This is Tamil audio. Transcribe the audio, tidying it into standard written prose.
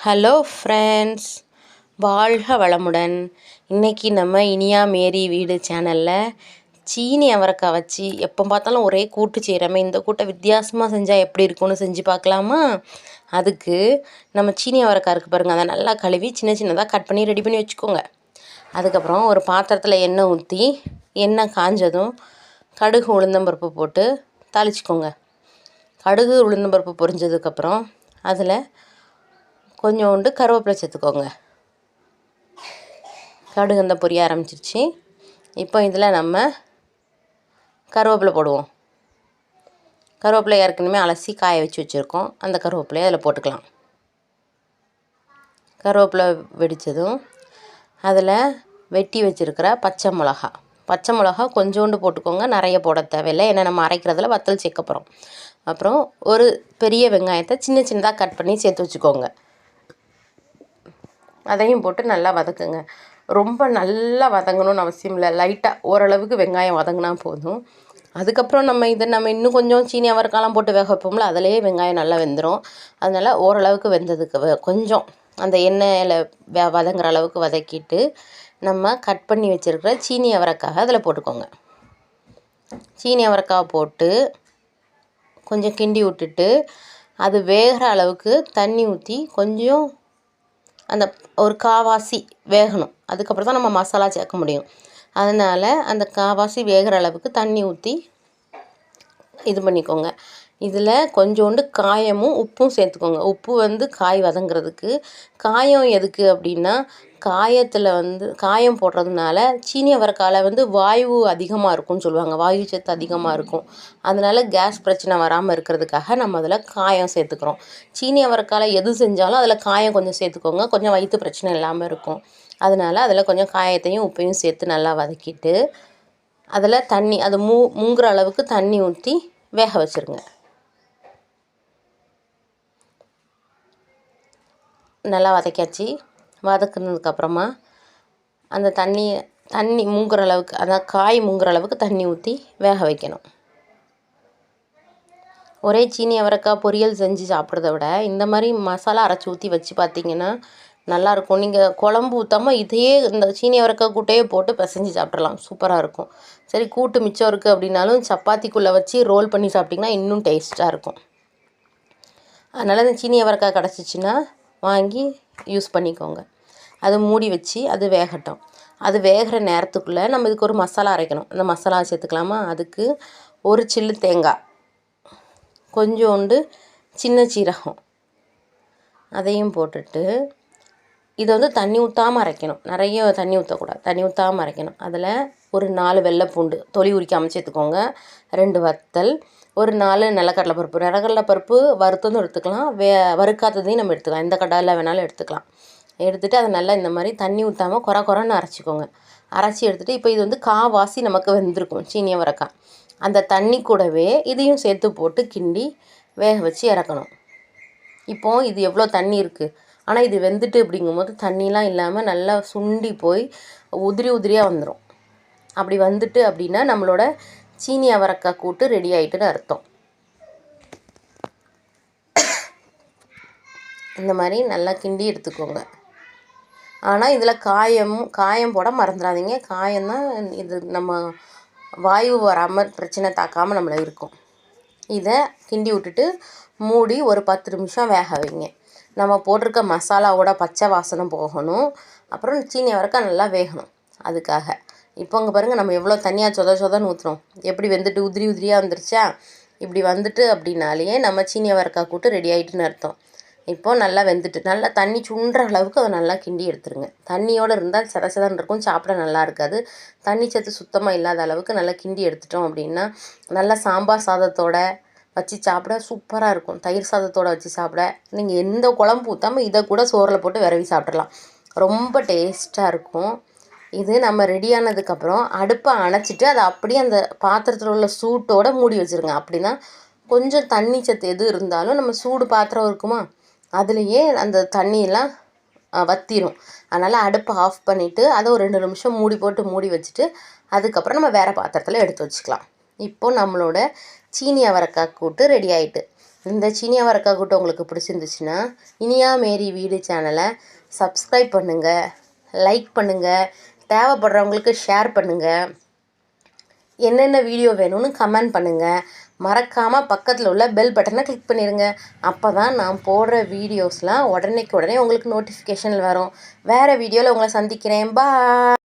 ஹலோ ஃப்ரெண்ட்ஸ், வாழ்க வளமுடன். இன்றைக்கி நம்ம இனியா மேரி வீடு சேனலில் சீனி அவரைக்காய் வச்சு எப்போ பார்த்தாலும் ஒரே கூட்டு செய்கிறோமே, இந்த கூட்டை வித்தியாசமாக செஞ்சால் எப்படி இருக்கும்னு செஞ்சு பார்க்கலாமா? அதுக்கு நம்ம சீனி அவரைக்காய் இருக்குது பாருங்கள், அதை நல்லா கழுவி சின்ன சின்னதாக கட் பண்ணி ரெடி பண்ணி வச்சுக்கோங்க. அதுக்கப்புறம் ஒரு பாத்திரத்தில் எண்ணெய் ஊற்றி எண்ணெய் காஞ்சதும் கடுகு உளுந்தம்பருப்பு போட்டு தாளிச்சிக்கோங்க. கடுகு உளுந்தம்பருப்பு பொரிஞ்சதுக்கப்புறம் அதில் கொஞ்சோண்டு கருவேப்பிலை சேர்த்துக்கோங்க. கடுகு அந்த பொரிய ஆரம்பிச்சிருச்சு. இப்போ இதில் நம்ம கருவேப்பிலை போடுவோம். கருவேப்பிலை ஏற்கனவே அலசி காய வச்சு வச்சுருக்கோம். அந்த கருவேப்பிலையை அதில் போட்டுக்கலாம். கருவேப்பிலை வெடித்ததும் அதில் வெட்டி வச்சுருக்கிற பச்சை மிளகா கொஞ்சோண்டு போட்டுக்கோங்க, நிறைய போட தேவையில்லை, ஏன்னா நம்ம அரைக்கிறதுல வத்தல் சேர்க்க போகிறோம். அப்புறம் ஒரு பெரிய வெங்காயத்தை சின்ன சின்னதாக கட் பண்ணி சேர்த்து வச்சுக்கோங்க. அதையும் போட்டு நல்லா வதக்குங்க. ரொம்ப நல்லா வதங்கணும்னு அவசியம் இல்லை, லைட்டாக ஓரளவுக்கு வெங்காயம் வதங்கினா போதும். அதுக்கப்புறம் நம்ம இன்னும் கொஞ்சம் சீனி அவரைக்காலாம் போட்டு வேக வைப்போம்ல, அதிலேயே வெங்காயம் நல்லா வெந்துடும். அதனால் ஓரளவுக்கு வெந்ததுக்கு கொஞ்சம் அந்த எண்ணெயில் வதங்குற அளவுக்கு வதக்கிட்டு நம்ம கட் பண்ணி வச்சுருக்கிற சீனி அவரைக்காவை அதில் போட்டுக்கோங்க. சீனி அவரைக்காவை போட்டு கொஞ்சம் கிண்டி விட்டுட்டு அது வேகிற அளவுக்கு தண்ணி ஊற்றி கொஞ்சம் அந்த ஒரு காவாசி வேகணும். அதுக்கப்புறம் தான் நம்ம மசாலா சேர்க்க முடியும். அதனால் அந்த காவாசி வேகிற அளவுக்கு தண்ணி ஊற்றி இது பண்ணிக்கோங்க. இதில் கொஞ்சோண்டு காயமும் உப்பும் சேர்த்துக்கோங்க. உப்பு காய் வதங்கிறதுக்கு. காயம் எதுக்கு அப்படின்னா, காயம் போடுறதுனால சீனி அவரைக்காயில் வாயு அதிகமாக இருக்கும்னு சொல்லுவாங்க, வாயு சத்து அதிகமாக இருக்கும். அதனால் கேஸ் பிரச்சனை வராமல் இருக்கிறதுக்காக நம்ம அதில் காயம் சேர்த்துக்கிறோம். சீனி அவரைக்காயில் எது செஞ்சாலும் அதில் காயம் கொஞ்சம் சேர்த்துக்கோங்க, கொஞ்சம் வயிற்று பிரச்சனை இல்லாமல் இருக்கும். அதனால் அதில் கொஞ்சம் காயத்தையும் உப்பையும் சேர்த்து நல்லா வதக்கிட்டு அதில் தண்ணி அது முங்குற அளவுக்கு தண்ணி ஊற்றி வேக வச்சுருங்க. நல்லா வதக்கியாச்சு. வதக்குனதுக்கப்புறமா அந்த தண்ணி முங்குற அளவுக்கு, அதாவது காய் முங்குற அளவுக்கு தண்ணி ஊற்றி வேக வைக்கணும். ஒரே சீனி அவரைக்காய் பொரியல் செஞ்சு சாப்பிட்றத விட இந்த மாதிரி மசாலா அரைச்சி ஊற்றி வச்சு பார்த்திங்கன்னா நல்லாயிருக்கும். நீங்கள் குழம்பு ஊற்றாமல் இதையே இந்த சீனி அவரைக்காய் கூட்டையே போட்டு பிசைஞ்சு சாப்பிட்றலாம், சூப்பராக இருக்கும். சரி, கூட்டு மிச்சம் இருக்குது அப்படின்னாலும் சப்பாத்திக்குள்ளே வச்சு ரோல் பண்ணி சாப்பிட்டிங்கன்னா இன்னும் டேஸ்ட்டாக இருக்கும். அதனால் இந்த சீனி அவரைக்காய் கிடச்சிச்சின்னா வாங்கி யூஸ் பண்ணிக்கோங்க. அது மூடி வச்சு அது வேகட்டும். அது வேகிற நேரத்துக்குள்ளே நம்ம இதுக்கு ஒரு மசாலா அரைக்கணும். அந்த மசாலா சேர்த்துக்கலாமா? அதுக்கு ஒரு சில்லு தேங்காய், கொஞ்சோண்டு சின்ன சீரகம், அதையும் போட்டுட்டு இதை தண்ணி ஊற்றாமல் அரைக்கணும். நிறைய தண்ணி ஊற்றக்கூடாது, தண்ணி ஊற்றாமல் அரைக்கணும். அதில் ஒரு 4 வெள்ளைப்பூண்டு தொலி உரிக்காமல் சேர்த்துக்கோங்க, 2 வத்தல், ஒரு 4 நிலக்கடலை பருப்பு வறுத்ததும் எடுத்துக்கலாம், வறுக்காததையும் நம்ம எடுத்துக்கலாம், எந்த கடாயில் வேணாலும் எடுத்துக்கலாம். எடுத்துகிட்டு அதை நல்லா இந்த மாதிரி தண்ணி ஊற்றாமல் குறைன்னு அரைச்சிக்கோங்க. அரைச்சி எடுத்துகிட்டு இப்போ இது காவாசி நமக்கு வெந்திருக்கும் சீனி அவரைக்காய். அந்த தண்ணி கூடவே இதையும் சேர்த்து போட்டு கிண்டி வேக வச்சு இறக்கணும். இப்போது இது எவ்வளோ தண்ணி இருக்குது, ஆனால் இது வெந்துட்டு அப்படிங்கும்போது தண்ணிலாம் இல்லாமல் நல்லா சுண்டி போய் உதிரியாக வந்துடும். அப்படி வந்துட்டு அப்படின்னா நம்மளோட சீனி அவரைக்காய் கூட்டு ரெடி ஆகிட்டுன்னு அர்த்தம். இந்த மாதிரி நல்லா கிண்டி எடுத்துக்கோங்க. ஆனால் இதில் காயம் போட மறந்துடாதீங்க. காயம்தான் இது நம்ம வாயு வராமல் பிரச்சனை தாக்காமல் நம்மளை இருக்கும். இதை கிண்டி விட்டுட்டு மூடி ஒரு 10 நிமிஷம் வேக வைங்க. நம்ம போட்டிருக்க மசாலாவோட பச்சை வாசனை போகணும், அப்புறம் சீனி அவரைக்காய் நல்லா வேகணும். அதுக்காக இப்போ இங்கே பாருங்கள், நம்ம எவ்வளோ தண்ணியாக சொதன்னு ஊற்றுறோம், எப்படி வெந்துட்டு உதிரியாக வந்துருச்சா? இப்படி வந்துட்டு அப்படின்னாலேயே நம்ம சீனி அவரைக்காய் கூட்டு ரெடி ஆகிட்டுன்னு அர்த்தம். இப்போது நல்லா வெந்துட்டு நல்லா தண்ணி சுண்டுற அளவுக்கு அதை நல்லா கிண்டி எடுத்துருங்க. தண்ணியோடு இருந்தால் சதன்னு இருக்கும், சாப்பிட நல்லா இருக்காது. தண்ணி சத்து சுத்தமாக இல்லாத அளவுக்கு நல்லா கிண்டி எடுத்துட்டோம் அப்படின்னா நல்லா சாம்பார் சாதத்தோட வச்சு சாப்பிட சூப்பராக இருக்கும். தயிர் சாதத்தோடு வச்சு சாப்பிட நீங்கள் எந்த குழம்பு ஊற்றாமல் இதை கூட சோறில் போட்டு விரவி சாப்பிட்றலாம், ரொம்ப டேஸ்ட்டாக இருக்கும். இது நம்ம ரெடியானதுக்கப்புறம் அடுப்பை அணைச்சிட்டு அதை அப்படியே அந்த பாத்திரத்தில் உள்ள சூட்டோடு மூடி வச்சுருங்க. அப்படின்னா கொஞ்சம் தண்ணி சத்து எது இருந்தாலும் நம்ம சூடு பாத்திரம் இருக்குமா, அதுலேயே அந்த தண்ணியெல்லாம் வற்றிடும். அதனால் அடுப்பை ஆஃப் பண்ணிவிட்டு அதை ஒரு 2 நிமிஷம் மூடி வச்சுட்டு அதுக்கப்புறம் நம்ம வேறு பாத்திரத்தில் எடுத்து வச்சுக்கலாம். இப்போது நம்மளோட சீனி அவரைக்காய் கூட்டு ரெடி ஆகிட்டு. இந்த சீனி அவரைக்காய் கூட்டு உங்களுக்கு பிடிச்சிருந்துச்சுன்னா இனியா மேரி வீடு சேனலை சப்ஸ்கிரைப் பண்ணுங்கள், லைக் பண்ணுங்கள், தேவைப்படுறவங்களுக்கு ஷேர் பண்ணுங்கள், என்னென்ன வீடியோ வேணும்னு கமெண்ட் பண்ணுங்கள். மறக்காமல் பக்கத்தில் உள்ள பெல் பட்டனை கிளிக் பண்ணிடுங்க. அப்போ தான் நான் போடுற வீடியோஸ்லாம் உடனே உங்களுக்கு நோட்டிஃபிகேஷன் வரும். வேறு வீடியோவில் உங்களை சந்திக்கிறேன். பாய்.